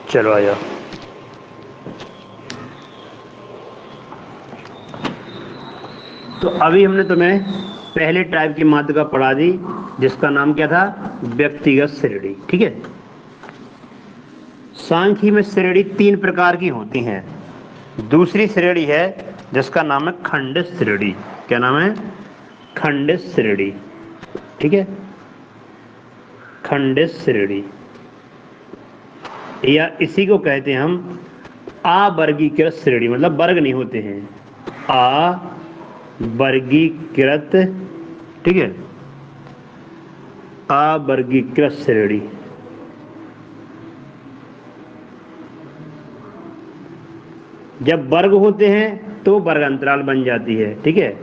चलो आ जाओ। तो अभी हमने तुम्हें पहले टाइप की माध्यिका पढ़ा दी, जिसका नाम क्या था? व्यक्तिगत श्रेणी। ठीक है। सांख्यिकी में श्रेणी 3 प्रकार की होती हैं। दूसरी श्रेणी है जिसका नाम है खंडित श्रेणी। क्या नाम है? खंडित श्रेणी। ठीक है, खंडित श्रेणी, या इसी को कहते हैं हम अवर्गीकृत श्रेणी, मतलब वर्ग नहीं होते हैं, अवर्गीकृत। ठीक है, अवर्गीकृत श्रेणी। जब वर्ग होते हैं तो वर्ग अंतराल बन जाती है। ठीक है,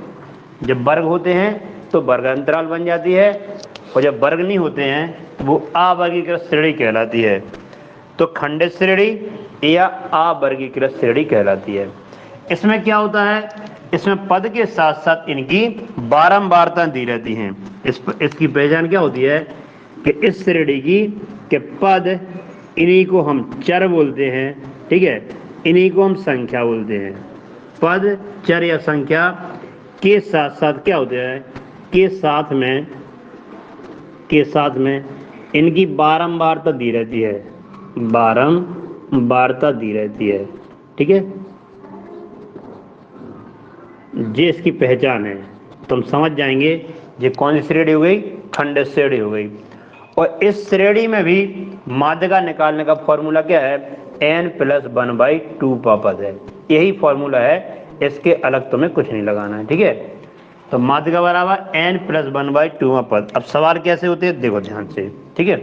जब वर्ग होते हैं तो वर्ग अंतराल बन जाती है, और जब वर्ग नहीं होते हैं वो अवर्गीकृत श्रेणी कहलाती है। तो खंडित श्रेणी या अवर्गीकृत श्रेणी कहलाती है। इसमें क्या होता है? इसमें पद के साथ साथ इनकी बारंबारता दी रहती हैं। इसकी पहचान क्या होती है कि इस श्रेणी की के पद, इन्हीं को हम चर बोलते हैं। ठीक है, इन्हीं को हम संख्या बोलते हैं। पद, चर या संख्या के साथ साथ क्या होता है? के साथ में इनकी बारंबारता दी रहती है, बारंबारता दी रहती है। ठीक है, ये इसकी पहचान है। तुम समझ जाएंगे ये कौन सी श्रेणी हो गई? खंडित श्रेणी हो गई। और इस श्रेणी में भी माध्यिका निकालने का फॉर्मूला क्या है? n+1/2 पद है। यही फॉर्मूला है, इसके अलग तुम्हें कुछ नहीं लगाना है। ठीक है, तो माध्यिका बराबर n+1/2 पद। अब सवाल कैसे होते हैं देखो ध्यान से। ठीक है,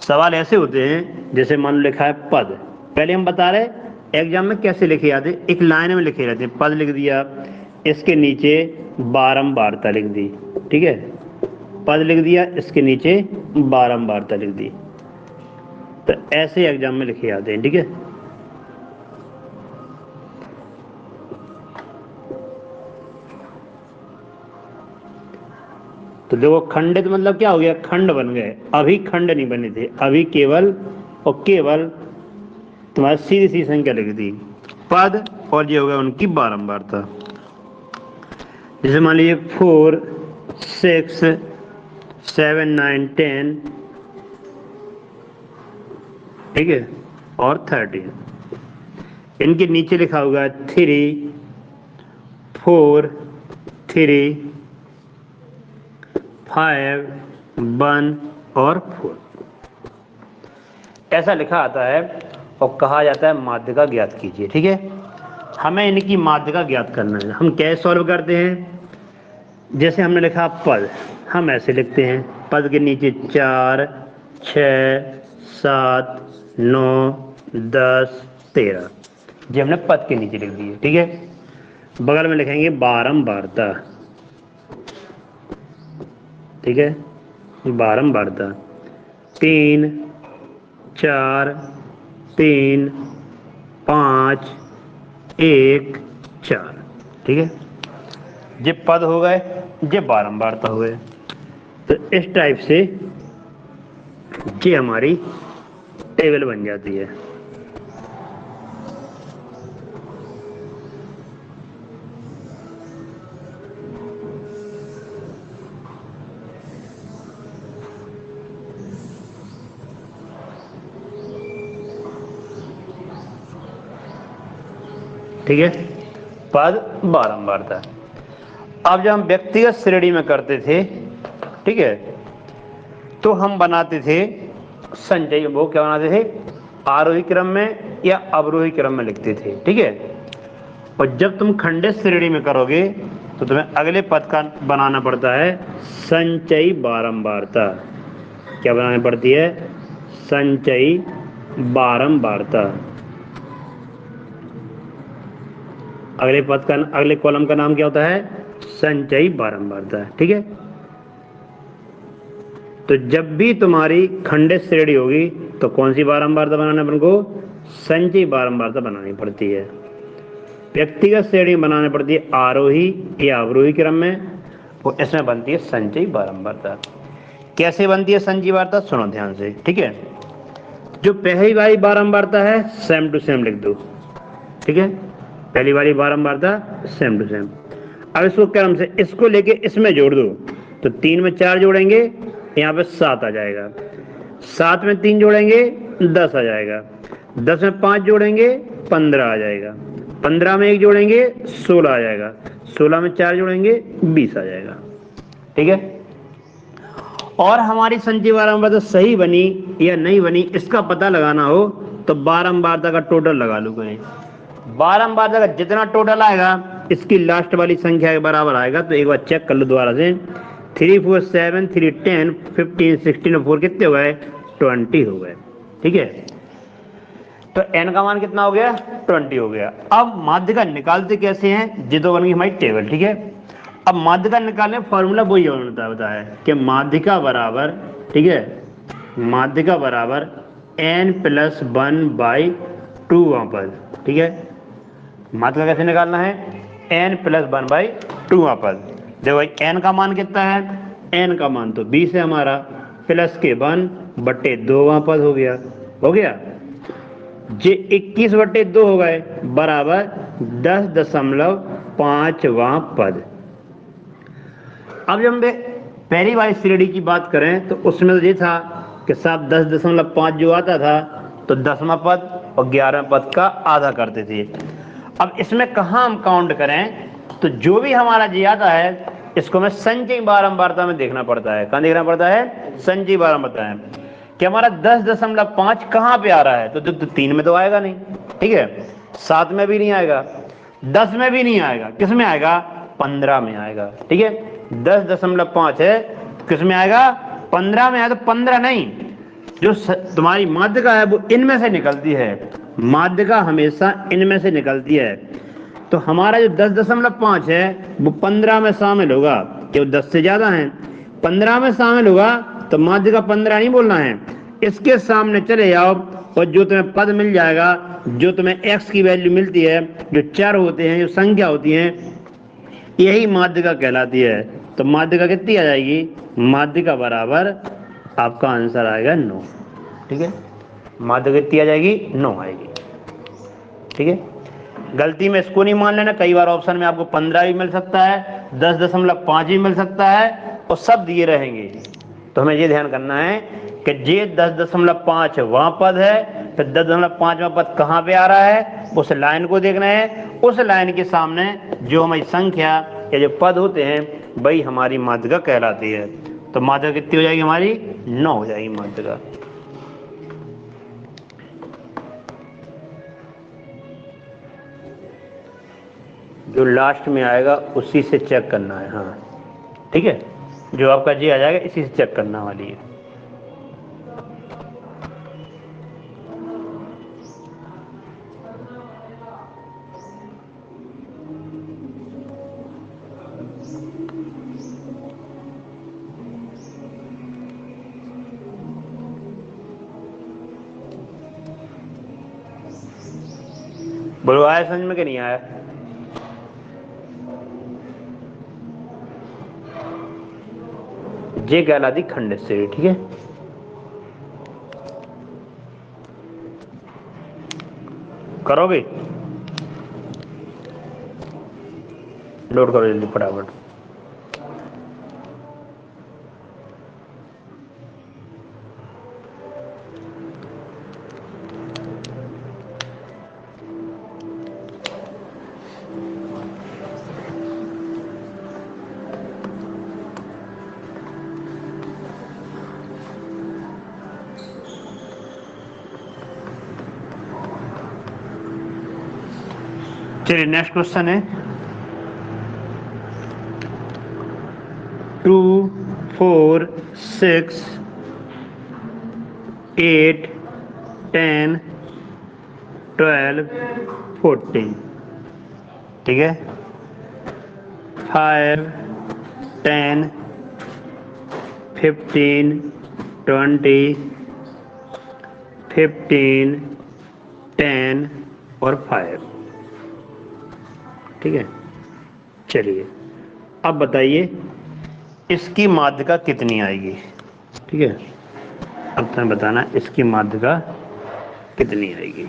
सवाल ऐसे होते हैं जैसे मान लो लिखा है पद। पहले हम बता रहे एग्जाम में कैसे लिखे जाते हैं, एक लाइन में लिखे जाते हैं। पद लिख दिया, इसके नीचे बारंबारता लिख दी। ठीक है, पद लिख दिया, इसके नीचे बारंबारता लिख दी। तो ऐसे एग्जाम में लिखे जाते हैं। ठीक है, तो देखो खंडित मतलब क्या हो गया? खंड बन गए। अभी खंड नहीं बने थे, अभी केवल और केवल तुम्हारी सीधी सी संख्या लिख दी, पद, और ये हो गया उनकी बारंबारता। जैसे मान लीजिए 4, 6, 7, 9, 10। ठीक है, और 13। इनके नीचे लिखा होगा 3, 4, 3, 5, 1 और 4। ऐसा लिखा आता है और कहा जाता है माध्यिका ज्ञात कीजिए। ठीक है, हमें इनकी माध्यिका ज्ञात करना है। हम कैसे सॉल्व करते हैं? जैसे हमने लिखा पद, हम ऐसे लिखते हैं, पद के नीचे 4, 6, 7, 9, 10, 13। ये हमने पद के नीचे लिख दिए। ठीक है, बगल में लिखेंगे बारंबारता। ठीक है, बारंबारता 3, 4, 3, 5, 1, 4। ठीक है, ये पद हो गए, ये बारंबारता हो गए। तो इस टाइप से ये हमारी टेबल बन जाती है। ठीक है, पद, बारंबारता। अब जब हम व्यक्तिगत श्रेणी में करते थे, ठीक है, तो हम बनाते थे संचयी। वो क्या बनाते थे? आरोही क्रम में या अवरोही क्रम में लिखते थे। ठीक है, और जब तुम खंडित श्रेणी में करोगे तो तुम्हें अगले पद का बनाना पड़ता है संचयी बारंबारता। क्या बनानी पड़ती है? संचयी बारंबारता। अगले पद का, अगले कॉलम का नाम क्या होता है? संचयी बारंबारता। ठीक है, तो जब भी तुम्हारी खंडित श्रेणी होगी तो कौन सी बारंबारता बनाना अपन को? संचयी बारंबारता बनानी पड़ती है। व्यक्तिगत श्रेणी बनानी पड़ती है आरोही या अवरोही क्रम में, और इसमें बनती है संचयी बारंबारता। कैसे बनती है संचयी बारंबारता? सुनो ध्यान से। ठीक है, जो पहली वाली बारंबारता है सेम टू सेम लिख दो, ठीक है, पहली वाली बारंबारता सेम टू सेम। अब इसको क्रम से इसको लेके इसमें जोड़ दो, तो 3 में 4 जोड़ेंगे यहाँ पे 7 आ जाएगा, 7 में 3 जोड़ेंगे 10 आ जाएगा, 10 में 5 जोड़ेंगे 15 आ जाएगा, 15 में 1 जोड़ेंगे 16 आ जाएगा, 16 में 4 जोड़ेंगे 20 आ जाएगा, ठीक है। और हमारी संचयी बारंबारता सही बनी या नहीं बनी इसका पता लगाना हो तो बारंबारता का टोटल लगा लो कहीं, बारंबारता का जितना टोटल आएगा इसकी लास्ट वाली संख्या के बराबर आएगा। तो एक बार चेक कर लो दोबारा से, 3 4 7 3 10 15 16 और 4 कितने हो गए, 20 हो गए, ठीक है। तो n का मान कितना हो गया, 20 हो गया। अब माध्यिका निकालते कैसे हैं, ये तो बन गई हमारी टेबल, ठीक है। अब माध्यिका निकालने फॉर्मूला वही होता है कि माध्यिका बराबर, ठीक है, माध्यिका बराबर n+1/2 वहां पर, ठीक है। माध्यिका कैसे निकालना है, n+1/2 वहां पर। देखो n का मान कितना है, n का मान तो 20 है हमारा, प्लस के 1/2 वहां पर हो गया, जे 21/2 हो गए बराबर 10.5 वहां पद। अब जब हम पहली वाली श्रेणी की बात करें तो उसमें तो ये था कि साहब 10.5 जो आता था तो 10वां पद और 11वें पद का आधा करते थे। अब इसमें कहाँ हम काउंट करें, तो जो भी हमारा जी आता है इसको हमें संचयी बारंबारता में देखना पड़ता है। कहाँ देखना पड़ता है, संचयी बारंबारता है कि हमारा 10.5 कहाँ पे आ रहा है, तो 3 में तो आएगा नहीं, ठीक है, 7 में भी नहीं आएगा, 10 में भी नहीं आएगा, किस में आएगा, 15 में आएगा, ठीक है। 10.5 है किस में आएगा, 15 में आएगा। तो 15 नहीं, जो तुम्हारी माध्यिका है वो इनमें से निकलती है, माध्यिका हमेशा इनमें से निकलती है। तो हमारा जो 10.5 है वो 15 में शामिल होगा, कि वो 10 से ज्यादा है, 15 में शामिल होगा तो माध्यिका 15 नहीं बोलना है, इसके सामने चले जाओ और जो तुम्हें पद मिल जाएगा, जो तुम्हें x की वैल्यू मिलती है, जो चर होते हैं, जो संख्या होती है, यही माध्यिका कहलाती है। तो माध्यिका कितनी आ जाएगी, माध्यिका बराबर आपका आंसर आएगा 9, ठीक है। माध्यिका कितनी आ जाएगी, 9 आएगी, ठीक है। गलती में इसको नहीं मान लेना, कई बार ऑप्शन में आपको 15 भी मिल सकता है, 10.5 भी मिल सकता है और सब दिए रहेंगे। तो हमें ये ध्यान करना है कि ये 10.5 वहां पद है, फिर 10.5वां पद कहाँ पे आ रहा है, उस लाइन को देखना है, उस लाइन के सामने जो हमारी संख्या या जो पद होते हैं वही हमारी माध्यिका कहलाती है। तो माध्यिका कितनी हो जाएगी हमारी, 9 हो जाएगी माध्यिका। जो लास्ट में आएगा उसी से चेक करना है, हाँ ठीक है, जो आपका जी आ जाएगा इसी से चेक करना वाली है। बोलो आया समझ में कि नहीं आया? जे कहलाती खंडित श्रेणी, ठीक है। करोगे, नोट करो जल्दी फटाफट। चलिए नेक्स्ट क्वेश्चन है 2 4 6 8 10 12 14, ठीक है। 5 10 15 20 15 10 और 5, ठीक है। चलिए अब बताइए इसकी माध्यिका कितनी आएगी, ठीक है। अब तुम्हें बताना इसकी माध्यिका कितनी आएगी?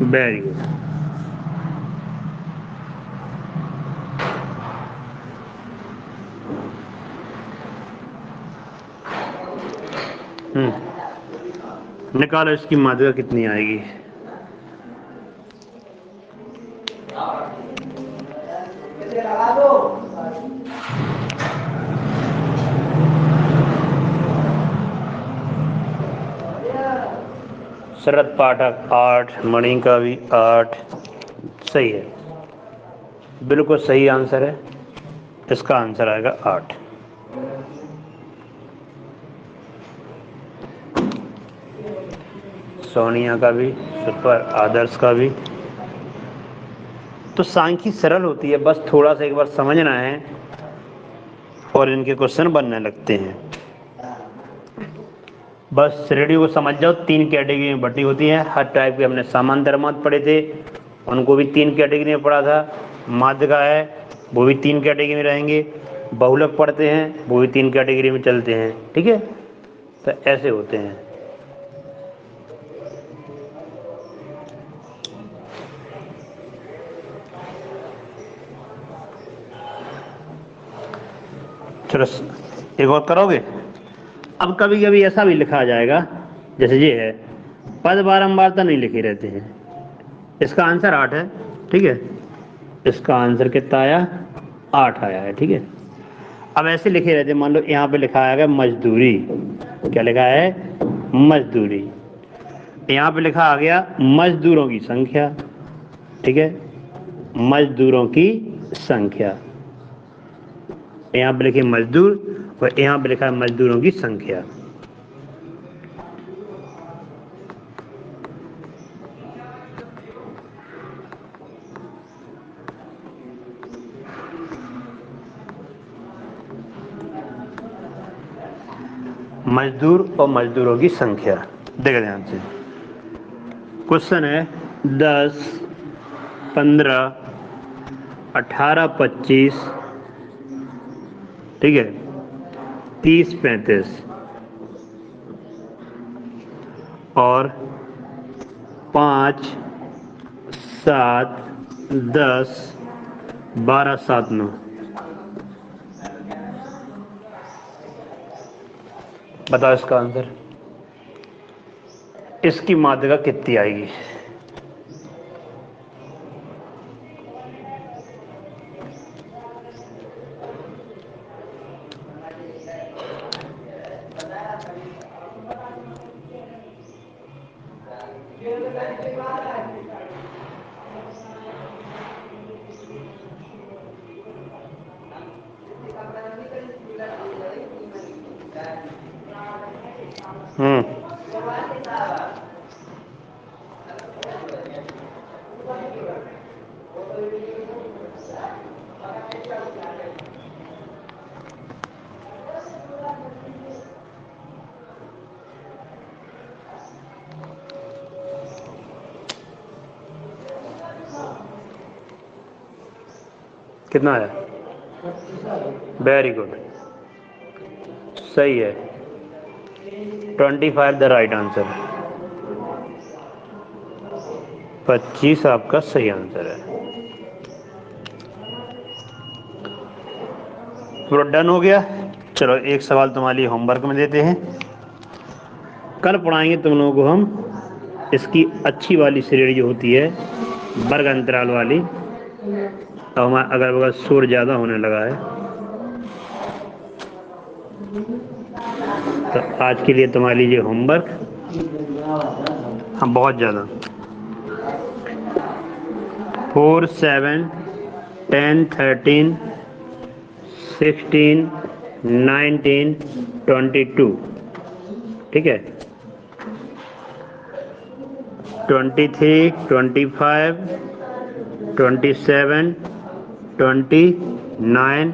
Very good. निकालो इसकी मात्रा कितनी आएगी? शरद पाठक 8, मणि का भी 8। सही है, बिल्कुल सही आंसर है। इसका आंसर आएगा 8। सोनिया का भी सुपर, आदर्श का भी। तो सांख्यिकी सरल होती है, बस थोड़ा सा एक बार समझना है और इनके क्वेश्चन बनने लगते हैं। बस श्रेणी को समझ जाओ, 3 कैटेगरी में बटी होती है। हर टाइप के हमने समांतर माध्य पढ़े थे, उनको भी 3 कैटेगरी में पढ़ा था। माध्यिका है वो भी 3 कैटेगरी में रहेंगे। बहुलक पढ़ते हैं वो भी 3 कैटेगरी में चलते हैं। ठीक है, तो ऐसे होते हैं। चलो एक और करोगे। अब कभी कभी ऐसा भी लिखा जाएगा, जैसे ये है, पद बारंबारता नहीं लिखे रहते हैं। इसका आंसर 8 है। ठीक है, इसका आंसर कितना आया? 8 आया है। ठीक है, अब ऐसे लिखे रहते हैं, मान लो यहाँ पे लिखा आएगा मजदूरी। क्या लिखा है? मजदूरी। यहाँ पे लिखा आ गया मजदूरों की संख्या। ठीक है, मजदूरों की संख्या। यहाँ पे लिखे मजदूर और यहाँ पे लिखा है मजदूरों की संख्या। मजदूर और मजदूरों की संख्या। देखो ध्यान से, क्वेश्चन है 10, 15, 18, 25, ठीक है, 30, 35 और 5, 7, 10, 12, 7, 9। बताओ इसका आंसर। इसकी मात्रा कितनी आएगी? कितना है? वेरी गुड, सही है। 25 द राइट आंसर। 25 आपका सही आंसर है। पूरा डन हो गया। चलो एक सवाल तुम्हारे लिए होमवर्क में देते हैं। कल पढ़ाएंगे तुम लोगों को हम इसकी अच्छी वाली श्रेणी जो होती है, वर्ग अंतराल वाली। तो हमारा अगल बगल शोर ज़्यादा होने लगा है, तो आज के लिए तुम्हारे लिए होमवर्क। हाँ, बहुत ज़्यादा। 4, 7, 10, 13, 16, 19, 22। ठीक है, 23, 25, 27, 29,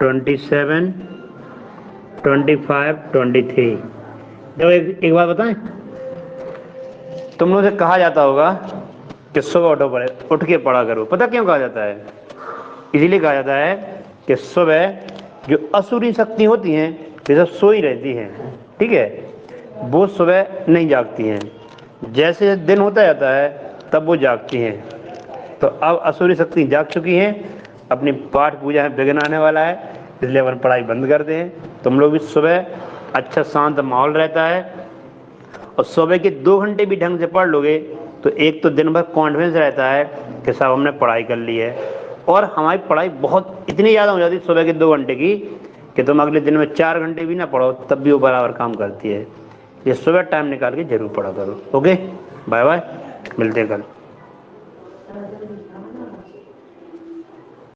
27, 25, 23। देखो एक बात बताएं, तुम लोगों से कहा जाता होगा कि सुबह उठ के पढ़ा करो। पता क्यों कहा जाता है? इसीलिए कहा जाता है कि सुबह जो असुरी शक्ति होती हैं वे सब सोई रहती हैं, ठीक है, वो सुबह नहीं जागती हैं। जैसे दिन होता जाता है तब वो जागती हैं। तो अब असुरी शक्ति जाग चुकी हैं, अपनी पाठ पूजा में विघ्न आने वाला है, इसलिए अपन पढ़ाई बंद करते हैं। तुम लोग भी सुबह अच्छा शांत माहौल रहता है, और सुबह के 2 घंटे भी ढंग से पढ़ लोगे तो एक तो दिन भर कॉन्फिडेंस रहता है कि साहब हमने पढ़ाई कर ली है, और हमारी पढ़ाई बहुत इतनी ज़्यादा हो जाती है सुबह के 2 घंटे की कि तुम अगले दिन में 4 घंटे भी ना पढ़ो तब भी वो बराबर काम करती है। ये सुबह टाइम निकाल के जरूर पढ़ा करो। ओके, बाय बाय, मिलते हैं कल।